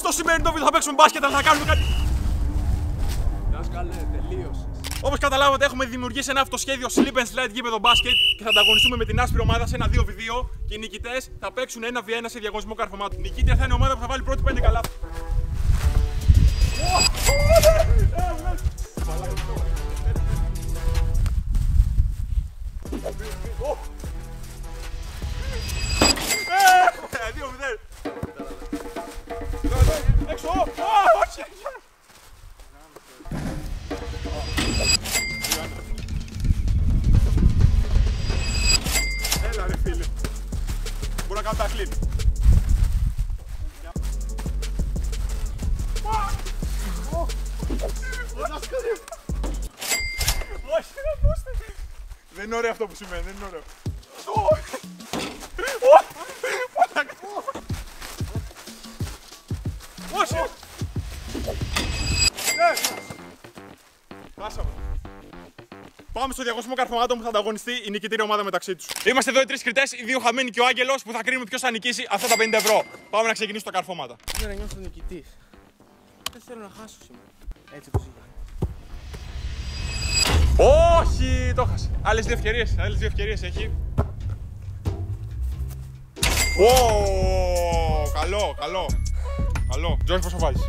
Στο σημερινό βίντεο θα παίξουμε μπάσκετ, αλλά θα κάνουμε κάτι. Δάσκαλε, τελείωσες. Όπως καταλάβατε, έχουμε δημιουργήσει ένα αυτοσχέδιο slip and slide γήπεδο μπάσκετ και θα ανταγωνιστούμε με την άσπρη ομάδα σε ένα 2v2 και οι νικητές θα παίξουν 1v1 σε διαγωνισμό καρφωμάτων. Νικήτρια θα είναι η ομάδα που θα βάλει πρώτη 5 καλά. Έλα ρε φίλε. Μπορώ να κάνω τα κλιπ. Δεν είναι ωραίο αυτό που σημαίνει, δεν είναι ωραίο. Όχι! Χάσαμε. Πάμε στο διαγωνισμό καρφωμάτων που θα ανταγωνιστεί η νικητήρια ομάδα μεταξύ τους. Είμαστε εδώ οι τρεις κριτές, οι δύο χαμένοι και ο Άγγελος που θα κρίνουμε ποιος θα νικήσει αυτά τα 50 ευρώ. Πάμε να ξεκινήσουμε τα καρφώματα. Δεν νιώθω νικητής. Δεν θέλω να χάσω σήμερα. Έτσι όπως είναι. Όχι, το έχασε. Άλλες δύο ευκαιρίες έχει. Καλό. Τζόρις, πόσο βάζεις?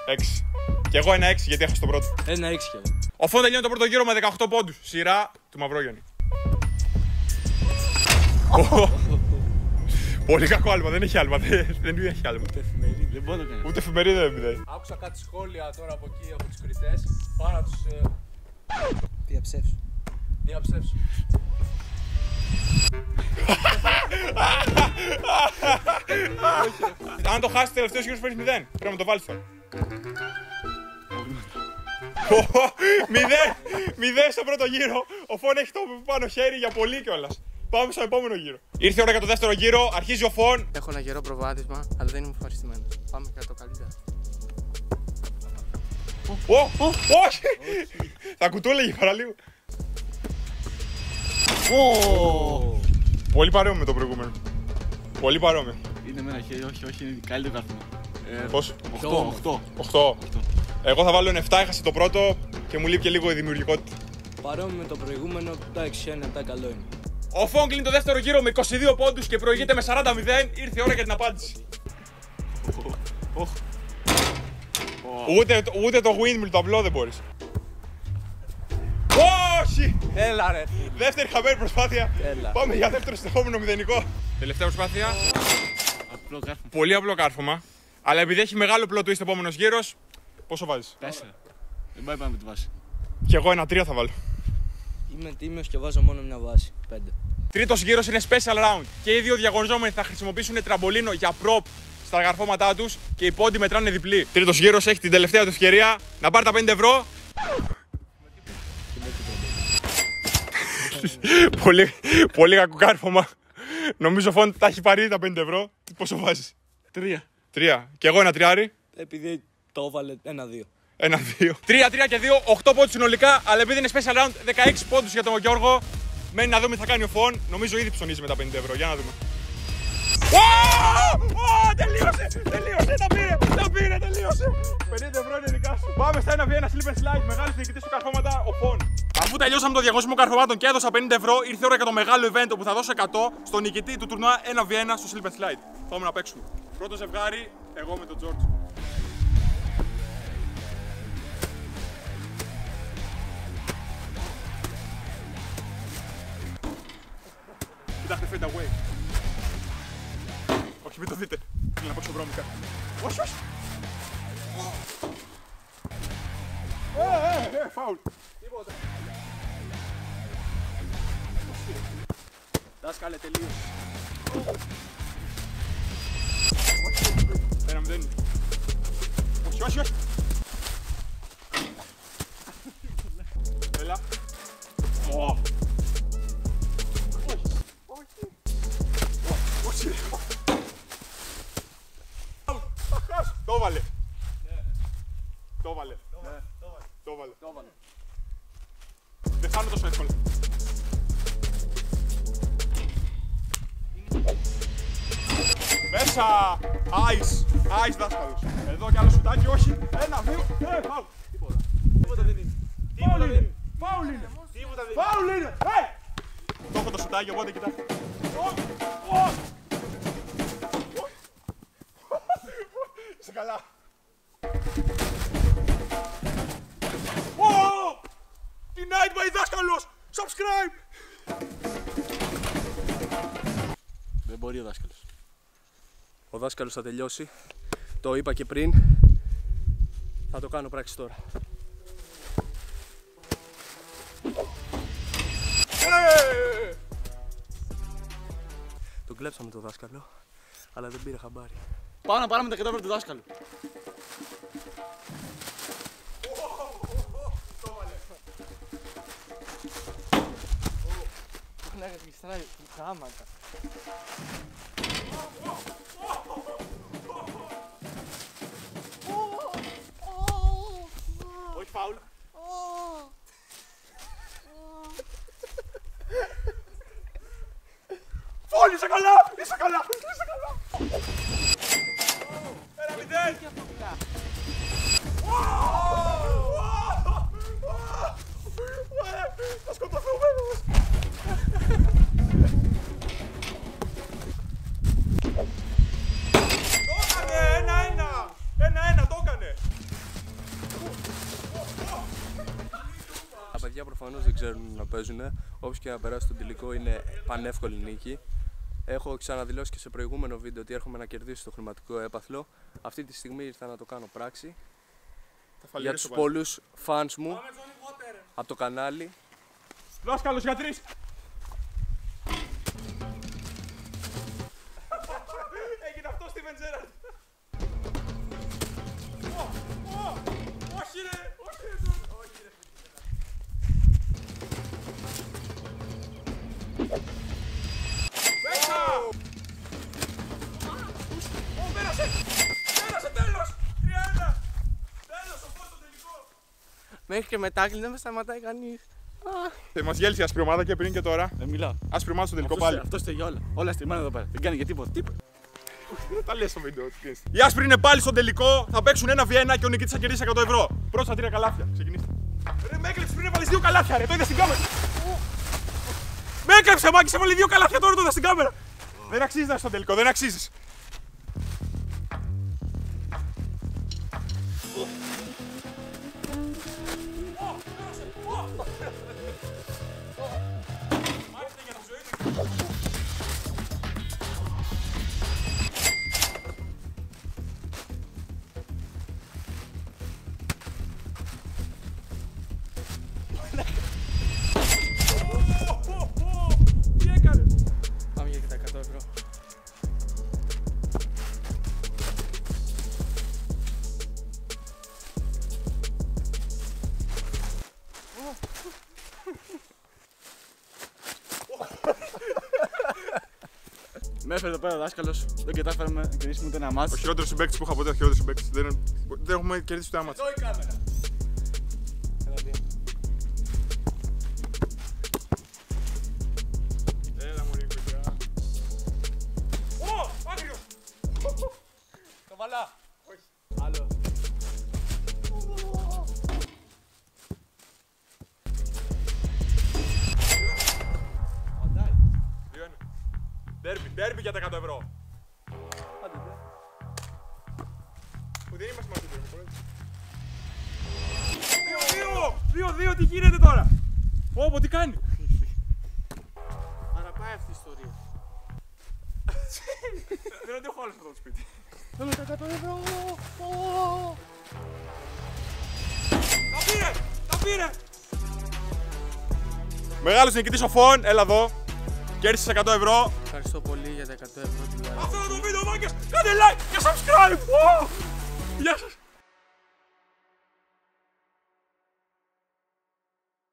6. Και εγώ ένα 6 γιατί έχασα το πρώτο. Ένα 6 κι εγώ. Ο Φον τελειώνει το πρώτο γύρο με 18 πόντους. Σειρά του Μαυρόγιονη. Πολύ κακό άλμα, δεν έχει άλμα. Δεν έχει άλμα. Δεν μπορώ να κάνω. Ούτε εφημερίδα δεν μιλάει. Άκουσα κάτι σχόλια τώρα από εκεί, από τους κριτές. Πάω να τους διαψεύσω. Αν το χάσεις τελευταίος γύρος παίρνεις 0. Πρέπει να το βάλεις τώρα. 0 στο πρώτο γύρο. Ο Φον έχει το πάνω χέρι για πολύ κιόλας. Πάμε στο επόμενο γύρο. Ήρθε η ώρα για το δεύτερο γύρο. Αρχίζει ο Φον. Έχω ένα γερό προβάδισμα, αλλά δεν είμαι ευχαριστημένος. Πάμε για το καλύτερο. Όχι! Θα κουτούλεγε παραλίγο. Πολύ παρόμοιο με το προηγούμενο. Πολύ παρόμοιο. Είναι με ένα χέρι, όχι, είναι καλύτερο κάρφωμα. Πόσο? 8. Εγώ θα βάλω 7, έχασε το πρώτο και μου λείπει και λίγο η δημιουργικότητα. Παρόμοιο με το προηγούμενο, εντάξει, ένα τα καλό είναι. Ο Φον κλείνει το δεύτερο γύρο με 22 πόντους και προηγείται με 40-0. Ήρθε η ώρα για την απάντηση. Ούτε το windmill το απλό δεν μπορείς. Όχι! Έλα ρε. Δεύτερη χαμένη προσπάθεια. Έλα. Πάμε για δεύτερο συνεχόμενο μηδενικό. Τελευταία προσπάθεια. Απλό κάρφωμα. Πολύ απλό κάρφωμα. Αλλά επειδή έχει μεγάλο plot twist επόμενος γύρος, πόσο βάζεις? 4. Δεν πάει πάνω με τη βάση. Κι εγώ ένα 3 θα βάλω. Είμαι τίμιος και βάζω μόνο μια βάση. 5. Τρίτος γύρος είναι special round και οι δύο διαγωνιζόμενοι θα χρησιμοποιήσουν τραμπολίνο για prop στα καρφώματά τους και οι πόντοι μετράνε διπλή. Τρίτος γύρος έχει την τελευταία του ευκαιρία να πάρει τα 5 ευρώ. Πολύ κακό κάρφωμα. Νομίζω ο Φον τα έχει πάρει τα 5 ευρώ. Πόσο βάζεις? 3. Και εγώ ένα τριάρι. Επειδή το έβαλε 1-2. 1-2. 3 και 2, 8 πόντους συνολικά. Αλλά επειδή είναι special round, 16 πόντους για τον Γιώργο. Μένει να δούμε τι θα κάνει ο Φον. Νομίζω ήδη ψωνίζει με τα 50 ευρώ. Για να δούμε. Τελείωσε, τα πήρε, τελείωσε. 50 ευρώ είναι δικά σου. Πάμε στα 1v1 slip and slide. Μεγάλος νικητής του καρφώματα, ο Φον. Αφού τελειώσαμε το διαγωνισμό καρφωμάτων και έδωσα 50 ευρώ, ήρθε η ώρα για το μεγάλο event όπου θα δώσω 100 στον νικητή του τουρνουά 1v1 στο slip and slide. Πάμε να παίξουμε. Πρώτο ζευγάρι, εγώ με τον Τζόρτζ. Κοιτάξτε, fade away. Όχι, μην το δείτε. Θέλω να παίξω βρώμικα. Όχι. Φάουλ. Τίποτα. Δάσκαλε, τελείωσε. Ένα μηδέν. Όχι. Έλα. Όχι. Το βάλε. Δεν χάνω τόσο εύκολα. Μέσα. Ice δάσκαλος. Εδώ κι άλλο σουτάκι, όχι. 1, 2, φάουλ. Τίποτα δεν είναι. Φάουλ είναι. Φάουλ είναι. Τίποτα δεν Φάουλ είναι. Το έχω το σουτάκι, οπότε κοιτάξτε. Είσαι καλά. Τι Nightbite δάσκαλος. Subscribe. Δεν μπορεί ο δάσκαλος. Ο δάσκαλος θα τελειώσει. Το είπα και πριν. Θα το κάνω πράξη τώρα. Τον κλέψαμε το δάσκαλο, αλλά δεν πήρε χαμπάρι. Πάω να πάρουμε τα κατάφερα του δάσκαλου. Ναι, γλιστράει γάματα. Όχι φάουλ. Φάουλ, είσαι καλά. Είσαι καλά. Είσαι καλά. 1-0. Θα σκοτωθούμε. Το έκανε. 1-1. Το έκανε. Τα παιδιά προφανώς δεν ξέρουν να παίζουν. Όποιος και να περάσει τον τελικό είναι πανεύκολη νίκη. Έχω ξαναδηλώσει και σε προηγούμενο βίντεο ότι έρχομαι να κερδίσω το χρηματικό έπαθλο. Αυτή τη στιγμή ήρθα να το κάνω πράξη. Για τους πολλούς fans μου από το κανάλι. Δάσκαλος για 3. Έγινε αυτό στη Βεντζέρα. Όχι ρε. Πέρασε, τέλος! 30! Τέλος, ο φως στο τελικό! Μέχρι και μετά δεν με σταματάει κανείς. Μας γέλησε η άσπρη ομάδα και πριν και τώρα. Δεν μιλάω. Άσπρη ομάδα στο τελικό πάλι. Αυτό θέλει όλα. Όλα στριμμένα εδώ πέρα. Δεν κάνει για τίποτα. Δεν τα λες στο βίντεο. Οι άσπροι είναι πάλι στο τελικό. Θα παίξουν 1v1 και ο νικητής θα κερδίσει 100 ευρώ. Πρώτα στα 3 καλάθια. Ξεκινήστε. Ρε, με έκλεψε πριν έβαλες 2 καλάθια, ρε. Το είδα στην κάμερα. Με έκλεψε, Μάκης, έβαλε 2 καλάθια τώρα, το είδα στην κάμερα. Δεν αξίζει να είσαι στο τελικό, δεν αξίζει. Τι έκανε? Πάμε για τα 100 ευρώ. Με έφερε εδώ πέρα ο δάσκαλος. Δεν κατάφεραμε να κερδίσουμε ούτε ένα μάτς. Ο χειρότερος συμπαίκτης που είχα ποτέ, ο χειρότερος συμπαίκτης. Δεν έχουμε κερδίσει ούτε ένα μάτς. Εδώ η κάμερα. Έλα μωρή παιδιά. Ω, άγριος! Καβαλά. Όχι. Άλλο. Αντάει. 2-1. Ντέρμπι για τα 100 ευρώ. Άντε, ναι. Που δεν είμαστε μαζί τώρα. 2-2! 2-2, τι γίνεται τώρα? Ωπω, τι κάνει? Παραπάει αυτή η ιστορία. Δεν αντέχω άλλο αυτό το σπίτι. Θέλω τα 100 ευρώ. Τα πήρε! Τα πήρε! Μεγάλος νικητής ο Φων, έλα εδώ. Κέρδισες 100 ευρώ. Ευχαριστώ πολύ για τα 100 ευρώ. Αυτό είναι το βίντεο, μάγκες. Κάντε like και subscribe! Γεια σας!